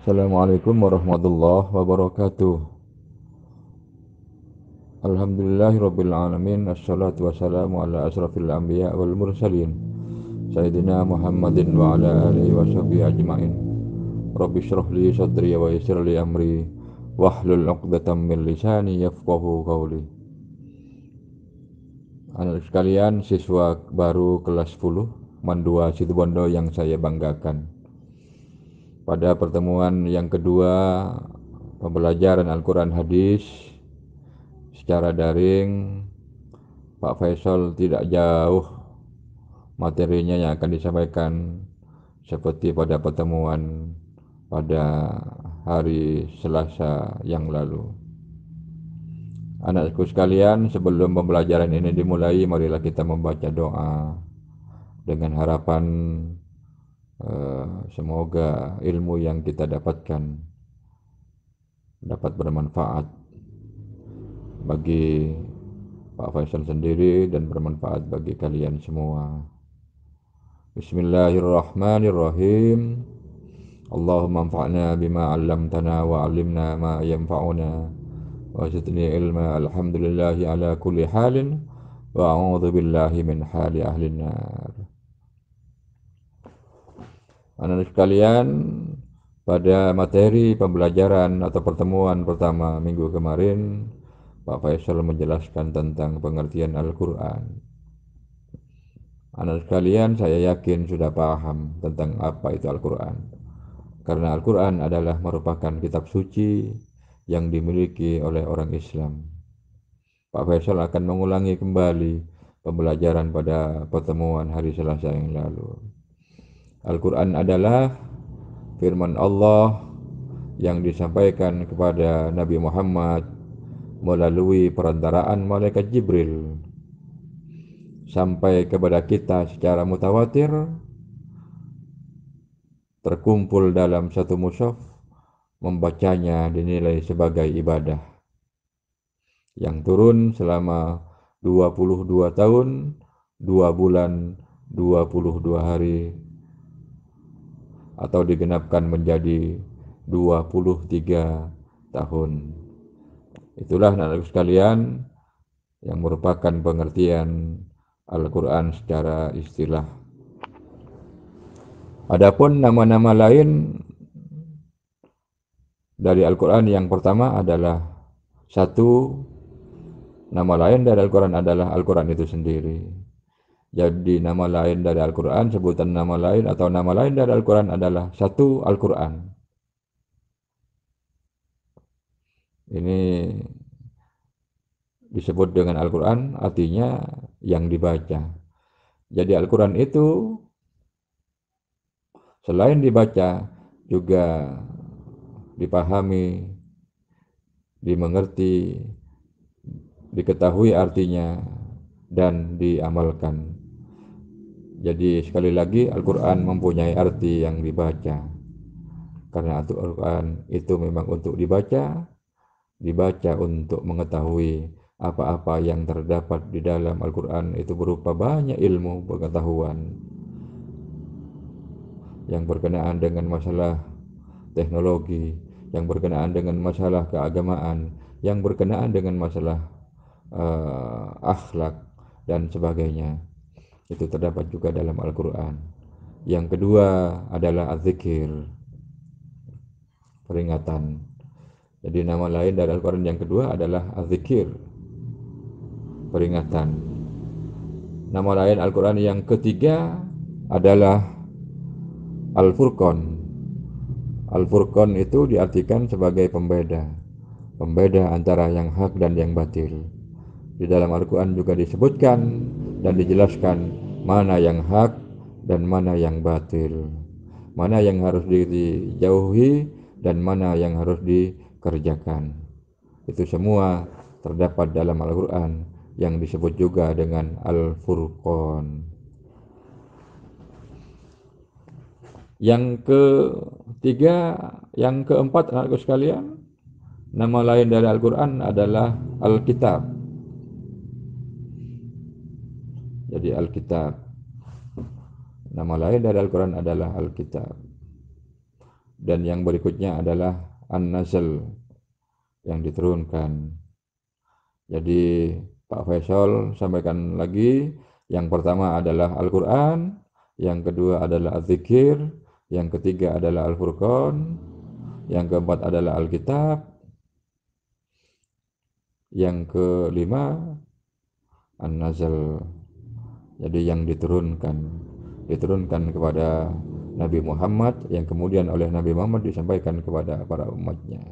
Assalamualaikum warahmatullahi wabarakatuh. Alhamdulillahirabbil alamin, assalatu wassalamu ala asrafil anbiya wal mursalin sayyidina Muhammadin wa ala alihi washabbihi ajmain. Rabbi shrah li sadri wa yassir li amri wahlul 'uqdatam min lisani yafqahu qawli. Anak sekalian, siswa baru kelas 10 Mandua Situbondo yang saya banggakan. Pada pertemuan yang kedua pembelajaran Al-Quran Hadis secara daring, Pak Faisal tidak jauh materinya yang akan disampaikan seperti pada pertemuan pada hari Selasa yang lalu. Anakku sekalian, sebelum pembelajaran ini dimulai, marilah kita membaca doa dengan harapan semoga ilmu yang kita dapatkan dapat bermanfaat bagi Pak Faisal sendiri dan bermanfaat bagi kalian semua. Bismillahirrahmanirrahim. Allahumma anfa'na bima 'allamtana wa 'allimna ma yanfa'una wa zidni ilma. Alhamdulillahi ala kulli halin wa a'udzu billahi min hali ahlin nar. Anak sekalian, pada materi pembelajaran atau pertemuan pertama minggu kemarin, Pak Faisal menjelaskan tentang pengertian Al-Quran. Anak sekalian, saya yakin sudah paham tentang apa itu Al-Quran. Karena Al-Quran adalah merupakan kitab suci yang dimiliki oleh orang Islam. Pak Faisal akan mengulangi kembali pembelajaran pada pertemuan hari Selasa yang lalu. Al-Quran adalah firman Allah yang disampaikan kepada Nabi Muhammad melalui perantaraan malaikat Jibril sampai kepada kita secara mutawatir, terkumpul dalam satu mushaf, membacanya dinilai sebagai ibadah yang turun selama 22 tahun, 2 bulan, 22 hari, atau digenapkan menjadi 23 tahun. Itulah anak-anak sekalian yang merupakan pengertian Al-Quran secara istilah. Adapun nama-nama lain dari Al-Quran, yang pertama adalah satu, nama lain dari Al-Quran adalah Al-Quran itu sendiri. Jadi nama lain dari Al-Quran, sebutan nama lain atau nama lain dari Al-Quran adalah satu, Al-Quran. Ini disebut dengan Al-Quran, artinya yang dibaca. Jadi Al-Quran itu selain dibaca juga dipahami, dimengerti, diketahui artinya, dan diamalkan. Jadi sekali lagi, Al-Quran mempunyai arti yang dibaca. Karena Al-Quran itu memang untuk dibaca untuk mengetahui apa-apa yang terdapat di dalam Al-Quran. Itu berupa banyak ilmu pengetahuan yang berkenaan dengan masalah teknologi, yang berkenaan dengan masalah keagamaan, yang berkenaan dengan masalah akhlak dan sebagainya. Itu terdapat juga dalam Al-Quran. Yang kedua adalah az-zikir, peringatan. Jadi nama lain dari Al-Quran yang kedua adalah az-zikir, peringatan. Nama lain Al-Quran yang ketiga adalah Al-Furqan. Al-Furqan itu diartikan sebagai pembeda, pembeda antara yang hak dan yang batil. Di dalam Al-Quran juga disebutkan dan dijelaskan mana yang hak dan mana yang batil, mana yang harus dijauhi dan mana yang harus dikerjakan. Itu semua terdapat dalam Al-Quran yang disebut juga dengan Al-Furqan. Yang ketiga, yang keempat, anakku sekalian, nama lain dari Al-Quran adalah Al-Kitab. Jadi Al-Kitab, nama lain dari Al-Quran adalah Al-Kitab. dan yang berikutnya adalah An-Nazl yang diturunkan. Jadi Pak Faisal sampaikan lagi, yang pertama adalah Al-Quran, yang kedua adalah Az-Zikir, yang ketiga adalah Al-Furqan, yang keempat adalah Alkitab, yang kelima An-Nazl. Jadi yang diturunkan kepada Nabi Muhammad, yang kemudian oleh Nabi Muhammad disampaikan kepada para umatnya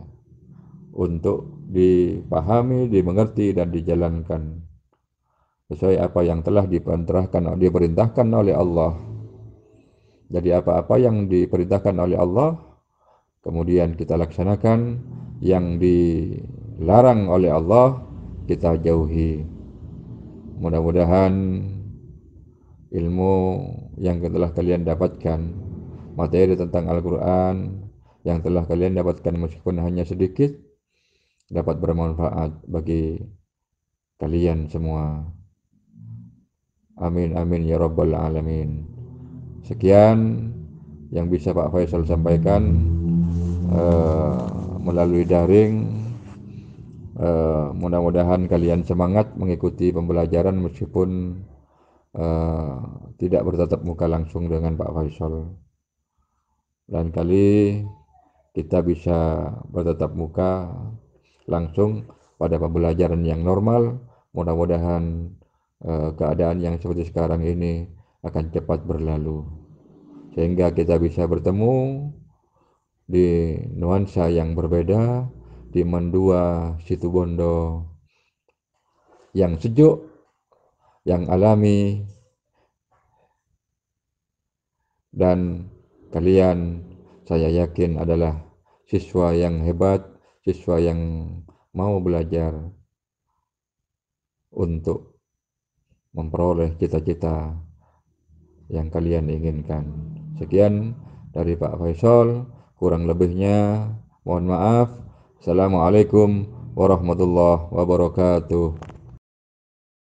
untuk dipahami, dimengerti, dan dijalankan sesuai apa yang telah diperintahkan oleh Allah. Jadi apa-apa yang diperintahkan oleh Allah kemudian kita laksanakan, yang dilarang oleh Allah kita jauhi. Mudah-mudahan ilmu yang telah kalian dapatkan, materi tentang Al-Quran yang telah kalian dapatkan meskipun hanya sedikit, dapat bermanfaat bagi kalian semua. Amin amin ya rabbal alamin. Sekian yang bisa Pak Faisal sampaikan melalui daring. Mudah-mudahan kalian semangat mengikuti pembelajaran meskipun tidak bertatap muka langsung dengan Pak Faisal. Lain kali kita bisa bertatap muka langsung pada pembelajaran yang normal. Mudah-mudahan keadaan yang seperti sekarang ini akan cepat berlalu, sehingga kita bisa bertemu di nuansa yang berbeda, di Mendua Situbondo yang sejuk, yang alami, dan kalian saya yakin adalah siswa yang hebat, siswa yang mau belajar untuk memperoleh cita-cita yang kalian inginkan. Sekian dari Pak Faisal, kurang lebihnya mohon maaf. Assalamualaikum warahmatullahi wabarakatuh.